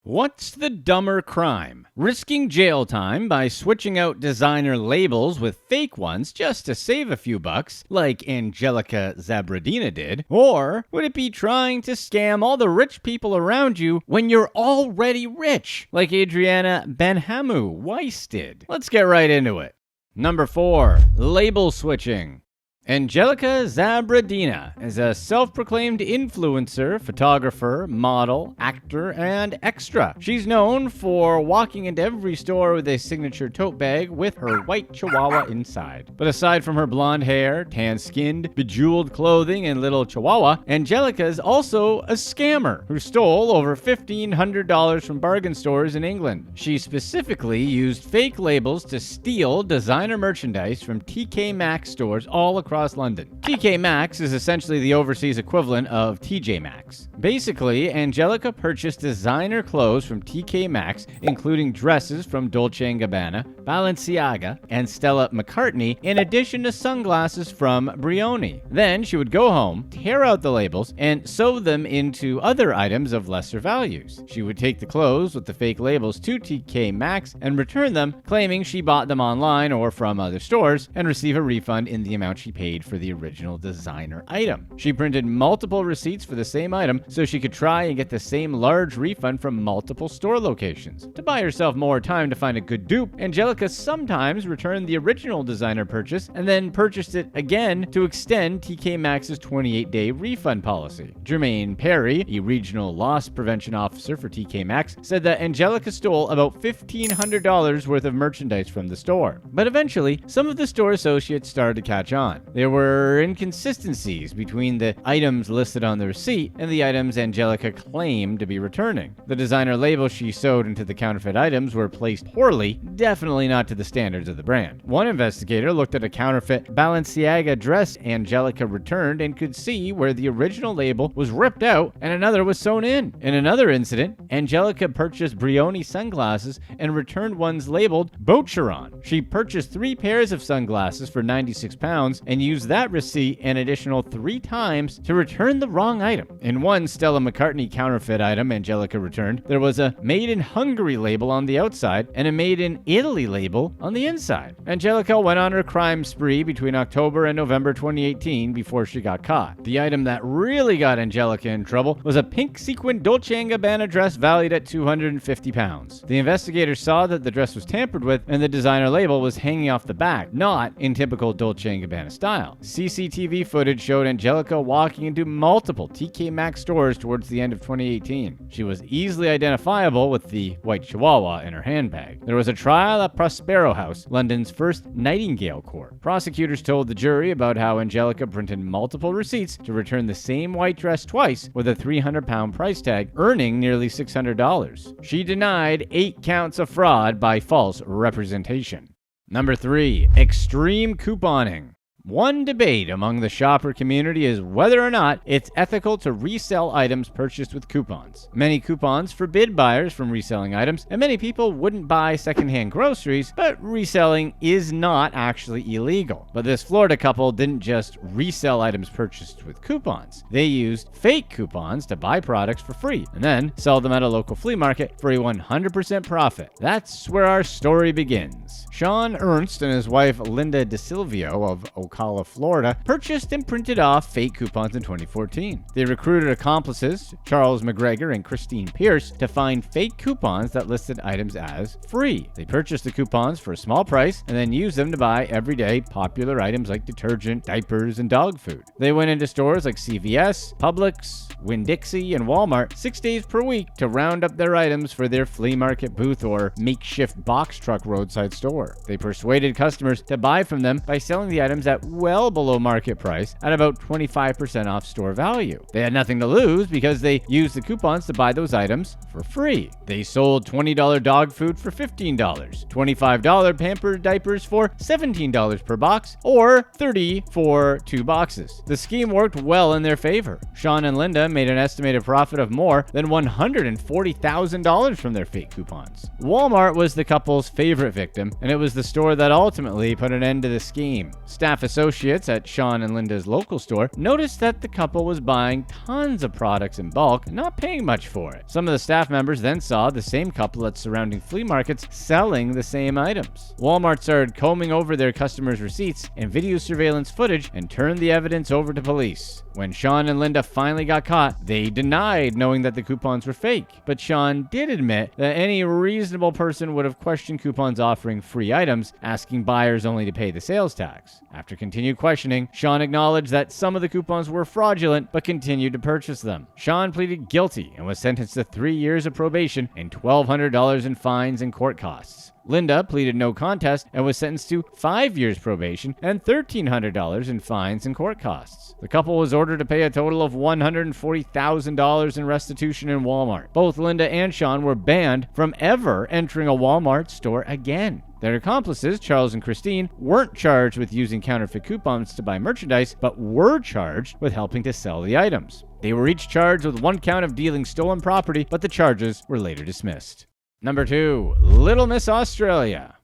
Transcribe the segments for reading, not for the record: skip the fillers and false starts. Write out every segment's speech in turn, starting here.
What's the dumber crime? Risking jail time by switching out designer labels with fake ones just to save a few bucks, like Angelica Zabrodina did? Or would it be trying to scam all the rich people around you when you're already rich, like Adriana Benhamou Weiss did? Let's get right into it. Number 4. Label switching. Angelica Zabrodina is a self-proclaimed influencer, photographer, model, actor, and extra. She's known for walking into every store with a signature tote bag with her white chihuahua inside. But aside from her blonde hair, tan-skinned, bejeweled clothing, and little chihuahua, Angelica is also a scammer who stole over $1,500 from bargain stores in England. She specifically used fake labels to steal designer merchandise from TK Maxx stores all across London. TK Maxx is essentially the overseas equivalent of TJ Maxx. Basically, Angelica purchased designer clothes from TK Maxx, including dresses from Dolce & Gabbana, Balenciaga, and Stella McCartney, in addition to sunglasses from Brioni. Then she would go home, tear out the labels, and sew them into other items of lesser values. She would take the clothes with the fake labels to TK Maxx and return them, claiming she bought them online or from other stores, and receive a refund in the amount she paid for the original designer item. She printed multiple receipts for the same item so she could try and get the same large refund from multiple store locations. To buy herself more time to find a good dupe, Angelica sometimes returned the original designer purchase and then purchased it again to extend TK Maxx's 28-day refund policy. Jermaine Perry, a regional loss prevention officer for TK Maxx, said that Angelica stole about $1,500 worth of merchandise from the store. But eventually, some of the store associates started to catch on. There were inconsistencies between the items listed on the receipt and the items Angelica claimed to be returning. The designer labels she sewed into the counterfeit items were placed poorly, definitely not to the standards of the brand. One investigator looked at a counterfeit Balenciaga dress Angelica returned and could see where the original label was ripped out and another was sewn in. In another incident, Angelica purchased Brioni sunglasses and returned ones labeled Bocheron. She purchased 3 pairs of sunglasses for £96 and used that receipt an additional 3 times to return the wrong item. In one Stella McCartney counterfeit item Angelica returned, there was a Made in Hungary label on the outside and a Made in Italy label on the inside. Angelica went on her crime spree between October and November 2018 before she got caught. The item that really got Angelica in trouble was a pink sequin Dolce & Gabbana dress valued at £250. The investigators saw that the dress was tampered with and the designer label was hanging off the back, not in typical Dolce & Gabbana style. CCTV footage showed Angelica walking into multiple TK Maxx stores towards the end of 2018. She was easily identifiable with the white chihuahua in her handbag. There was a trial at Prospero House, London's first Nightingale court. Prosecutors told the jury about how Angelica printed multiple receipts to return the same white dress twice with a £300 price tag, earning nearly $600. She denied 8 counts of fraud by false representation. Number 3. Extreme couponing. One debate among the shopper community is whether or not it's ethical to resell items purchased with coupons. Many coupons forbid buyers from reselling items, and many people wouldn't buy secondhand groceries, but reselling is not actually illegal. But this Florida couple didn't just resell items purchased with coupons. They used fake coupons to buy products for free, and then sell them at a local flea market for a 100% profit. That's where our story begins. Sean Ernst and his wife Linda DeSilvio of Ocala, Florida, purchased and printed off fake coupons in 2014. They recruited accomplices, Charles McGregor and Christine Pierce, to find fake coupons that listed items as free. They purchased the coupons for a small price and then used them to buy everyday popular items like detergent, diapers, and dog food. They went into stores like CVS, Publix, Winn-Dixie, and Walmart 6 days per week to round up their items for their flea market booth or makeshift box truck roadside store. They persuaded customers to buy from them by selling the items at well below market price at about 25% off store value. They had nothing to lose because they used the coupons to buy those items for free. They sold $20 dog food for $15, $25 Pampers diapers for $17 per box, or $30 for 2 boxes. The scheme worked well in their favor. Sean and Linda made an estimated profit of more than $140,000 from their fake coupons. Walmart was the couple's favorite victim, and it was the store that ultimately put an end to the scheme. Staff associates at Sean and Linda's local store noticed that the couple was buying tons of products in bulk and not paying much for it. Some of the staff members then saw the same couple at surrounding flea markets selling the same items. Walmart started combing over their customers' receipts and video surveillance footage and turned the evidence over to police. When Sean and Linda finally got caught, they denied knowing that the coupons were fake, but Sean did admit that any reasonable person would have questioned coupons offering free items, asking buyers only to pay the sales tax. After continued questioning, Sean acknowledged that some of the coupons were fraudulent but continued to purchase them. Sean pleaded guilty and was sentenced to 3 years of probation and $1,200 in fines and court costs. Linda pleaded no contest and was sentenced to 5 years probation and $1,300 in fines and court costs. The couple was ordered to pay a total of $140,000 in restitution in Walmart. Both Linda and Sean were banned from ever entering a Walmart store again. Their accomplices, Charles and Christine, weren't charged with using counterfeit coupons to buy merchandise, but were charged with helping to sell the items. They were each charged with 1 count of dealing stolen property, but the charges were later dismissed. Number 2. Little Miss Australia.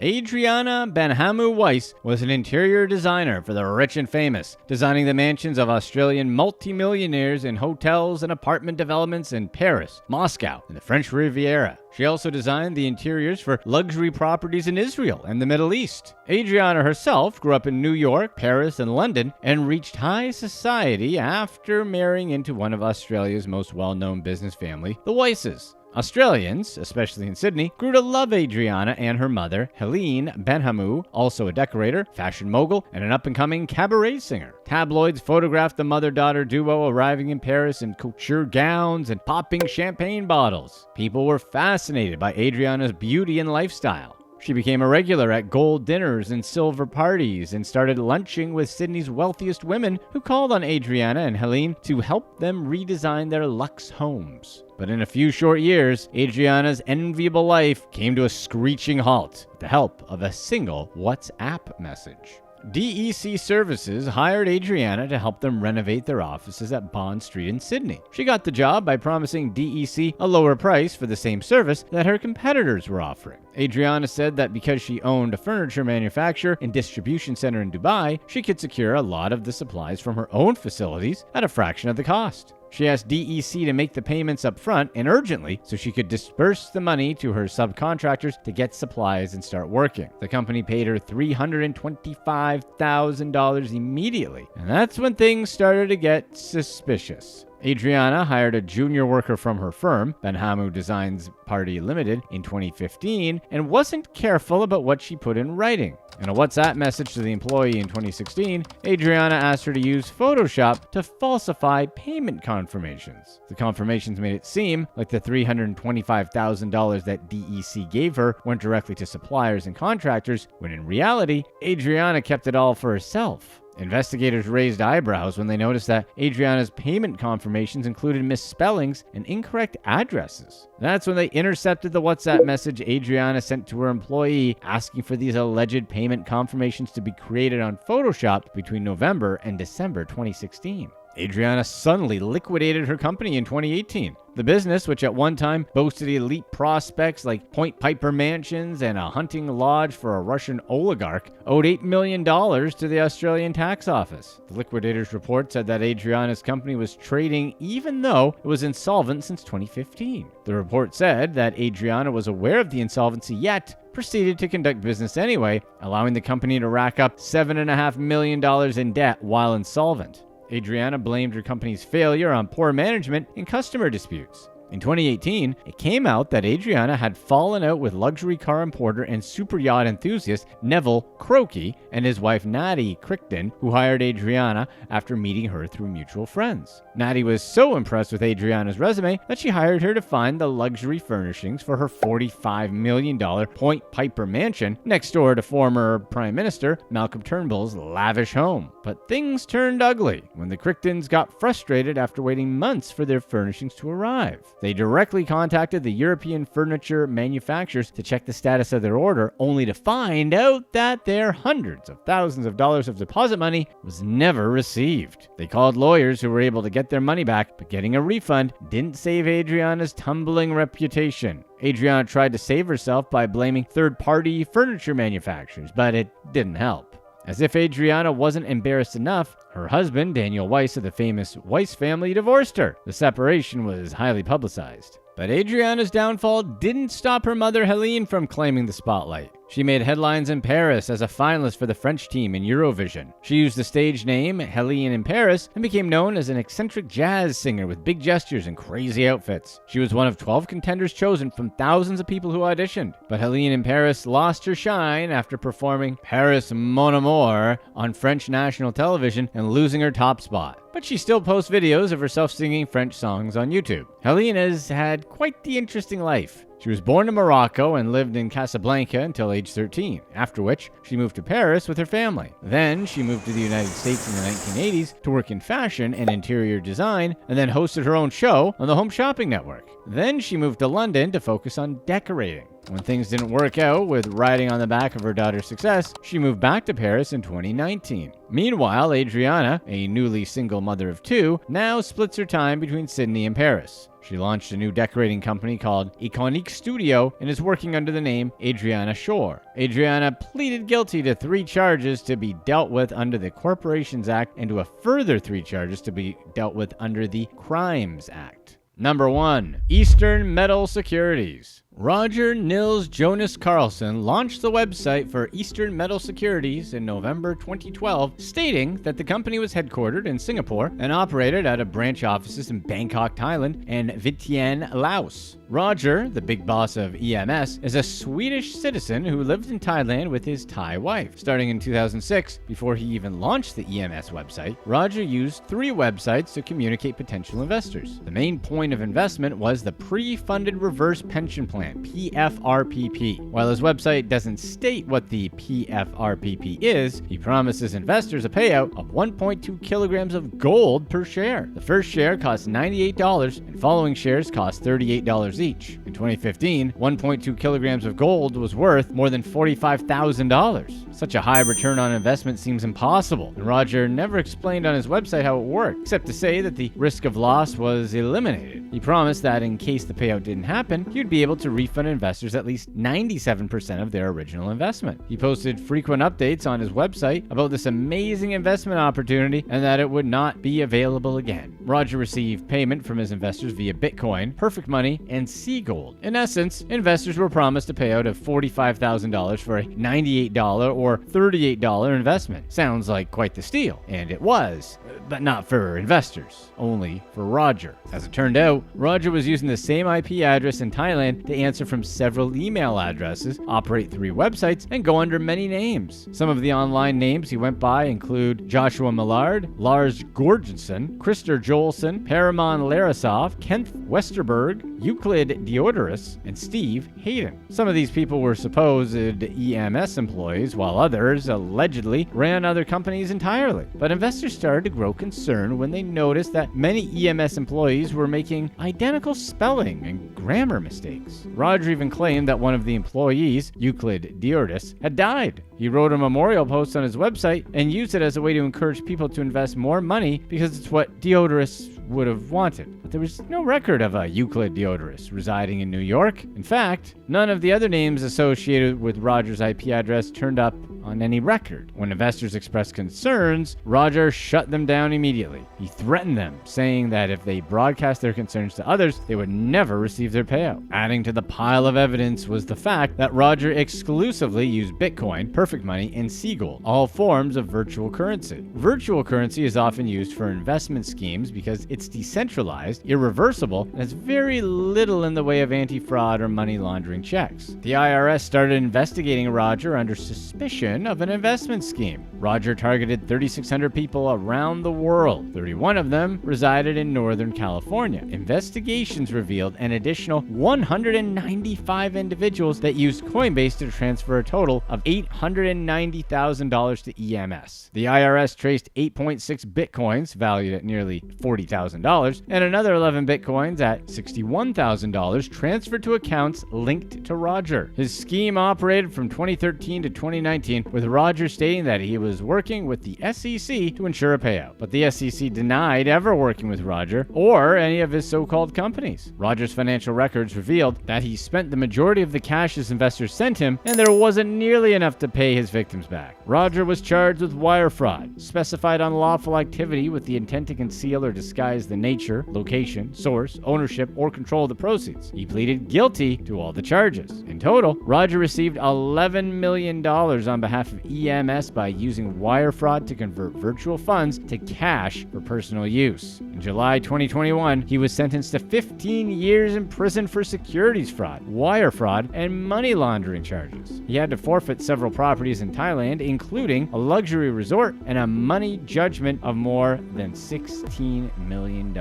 Adriana Benhamou Weiss was an interior designer for the rich and famous, designing the mansions of Australian multimillionaires in hotels and apartment developments in Paris, Moscow, and the French Riviera. She also designed the interiors for luxury properties in Israel and the Middle East. Adriana herself grew up in New York, Paris, and London, and reached high society after marrying into one of Australia's most well-known business family, the Weisses. Australians, especially in Sydney, grew to love Adriana and her mother, Helene Benhamou, also a decorator, fashion mogul, and an up-and-coming cabaret singer. Tabloids photographed the mother-daughter duo arriving in Paris in couture gowns and popping champagne bottles. People were fascinated by Adriana's beauty and lifestyle. She became a regular at gold dinners and silver parties and started lunching with Sydney's wealthiest women, who called on Adriana and Helene to help them redesign their luxe homes. But in a few short years, Adriana's enviable life came to a screeching halt with the help of a single WhatsApp message. DEC Services hired Adriana to help them renovate their offices at Bond Street in Sydney. She got the job by promising DEC a lower price for the same service that her competitors were offering. Adriana said that because she owned a furniture manufacturer and distribution center in Dubai, she could secure a lot of the supplies from her own facilities at a fraction of the cost. She asked DEC to make the payments up front and urgently so she could disperse the money to her subcontractors to get supplies and start working. The company paid her $325,000 immediately, and that's when things started to get suspicious. Adriana hired a junior worker from her firm, Benhamou Designs Party Limited, in 2015 and wasn't careful about what she put in writing. In a WhatsApp message to the employee in 2016, Adriana asked her to use Photoshop to falsify payment confirmations. The confirmations made it seem like the $325,000 that DEC gave her went directly to suppliers and contractors, when in reality, Adriana kept it all for herself. Investigators raised eyebrows when they noticed that Adriana's payment confirmations included misspellings and incorrect addresses. That's when they intercepted the WhatsApp message Adriana sent to her employee asking for these alleged payment confirmations to be created on Photoshop between November and December 2016. Adriana suddenly liquidated her company in 2018. The business, which at one time boasted elite prospects like Point Piper mansions and a hunting lodge for a Russian oligarch, owed $8 million to the Australian tax office. The liquidator's report said that Adriana's company was trading even though it was insolvent since 2015. The report said that Adriana was aware of the insolvency yet proceeded to conduct business anyway, allowing the company to rack up $7.5 million in debt while insolvent. Adriana blamed her company's failure on poor management and customer disputes. In 2018, it came out that Adriana had fallen out with luxury car importer and super yacht enthusiast Neville Croakey and his wife Natty Crichton, who hired Adriana after meeting her through mutual friends. Natty was so impressed with Adriana's resume that she hired her to find the luxury furnishings for her $45 million Point Piper mansion next door to former Prime Minister Malcolm Turnbull's lavish home. But things turned ugly when the Crichtons got frustrated after waiting months for their furnishings to arrive. They directly contacted the European furniture manufacturers to check the status of their order, only to find out that their hundreds of thousands of dollars of deposit money was never received. They called lawyers who were able to get their money back, but getting a refund didn't save Adriana's tumbling reputation. Adriana tried to save herself by blaming third-party furniture manufacturers, but it didn't help. As if Adriana wasn't embarrassed enough, her husband, Daniel Weiss of the famous Weiss family, divorced her. The separation was highly publicized. But Adriana's downfall didn't stop her mother Helene from claiming the spotlight. She made headlines in Paris as a finalist for the French team in Eurovision. She used the stage name Helene in Paris and became known as an eccentric jazz singer with big gestures and crazy outfits. She was one of 12 contenders chosen from thousands of people who auditioned. But Helene in Paris lost her shine after performing Paris Mon Amour on French national television and losing her top spot. But she still posts videos of herself singing French songs on YouTube. Helene has had quite the interesting life. She was born in Morocco and lived in Casablanca until age 13, after which she moved to Paris with her family. Then she moved to the United States in the 1980s to work in fashion and interior design, and then hosted her own show on the Home Shopping Network. Then she moved to London to focus on decorating. When things didn't work out with riding on the back of her daughter's success, she moved back to Paris in 2019. Meanwhile, Adriana, a newly single mother of two, now splits her time between Sydney and Paris. She launched a new decorating company called Iconique Studio and is working under the name Adriana Shore. Adriana pleaded guilty to 3 charges to be dealt with under the Corporations Act and to a further 3 charges to be dealt with under the Crimes Act. Number 1. Eastern Metal Securities. Roger Nils-Jonas Carlson launched the website for Eastern Metal Securities in November 2012, stating that the company was headquartered in Singapore and operated out of branch offices in Bangkok, Thailand, and Vientiane, Laos. Roger, the big boss of EMS, is a Swedish citizen who lived in Thailand with his Thai wife. Starting in 2006, before he even launched the EMS website, Roger used 3 websites to communicate potential investors. The main point of investment was the pre-funded reverse pension plan, PFRPP. While his website doesn't state what the PFRPP is, he promises investors a payout of 1.2 kilograms of gold per share. The first share costs $98, and following shares cost $38 each. In 2015, 1.2 kilograms of gold was worth more than $45,000. Such a high return on investment seems impossible, and Roger never explained on his website how it worked, except to say that the risk of loss was eliminated. He promised that in case the payout didn't happen, he'd be able to refund investors at least 97% of their original investment. He posted frequent updates on his website about this amazing investment opportunity and that it would not be available again. Roger received payment from his investors via Bitcoin, Perfect Money, and Sea Gold. In essence, investors were promised a payout of $45,000 for a $98 or $38 investment. Sounds like quite the steal, and it was, but not for investors, only for Roger. As it turned out, Roger was using the same IP address in Thailand to answer from several email addresses, operate 3 websites, and go under many names. Some of the online names he went by include Joshua Millard, Lars Gorgensen, Krister Jolson, Paramon Larasov, Kent Westerberg, Euclid Diodorus, and Steve Hayden. Some of these people were supposed EMS employees, while others allegedly ran other companies entirely. But investors started to grow concerned when they noticed that many EMS employees were making identical spelling and grammar mistakes. Roger even claimed that one of the employees, Euclid Diodorus, had died. He wrote a memorial post on his website and used it as a way to encourage people to invest more money because it's what Diodorus would have wanted. But there was no record of a Euclid Diodorus residing in New York. In fact, none of the other names associated with Roger's IP address turned up on any record. When investors expressed concerns, Roger shut them down immediately. He threatened them, saying that if they broadcast their concerns to others, they would never receive their payout. Adding to the pile of evidence was the fact that Roger exclusively used Bitcoin, Perfect Money, and Sea Gold, all forms of virtual currency. Virtual currency is often used for investment schemes because it's decentralized, irreversible, and has very little in the way of anti-fraud or money laundering checks. The IRS started investigating Roger under suspicion of an investment scheme. Roger targeted 3,600 people around the world. 31 of them resided in Northern California. Investigations revealed an additional 195 individuals that used Coinbase to transfer a total of $890,000 to EMS. The IRS traced 8.6 bitcoins, valued at nearly $40,000, and another 11 bitcoins at $61,000 transferred to accounts linked to Roger. His scheme operated from 2013 to 2019 with Roger stating that he was working with the SEC to ensure a payout. But the SEC denied ever working with Roger or any of his so-called companies. Roger's financial records revealed that he spent the majority of the cash his investors sent him, and there wasn't nearly enough to pay his victims back. Roger was charged with wire fraud, specified unlawful activity with the intent to conceal or disguise the nature, location, source, ownership, or control of the proceeds. He pleaded guilty to all the charges. In total, Roger received $11 million on behalf of EMS by using wire fraud to convert virtual funds to cash for personal use. In July 2021, he was sentenced to 15 years in prison for securities fraud, wire fraud, and money laundering charges. He had to forfeit several properties in Thailand, including a luxury resort and a money judgment of more than $16 million.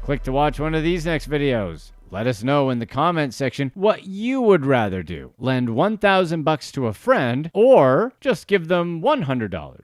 Click to watch one of these next videos. Let us know in the comment section what you would rather do. Lend $1,000 to a friend or just give them $100.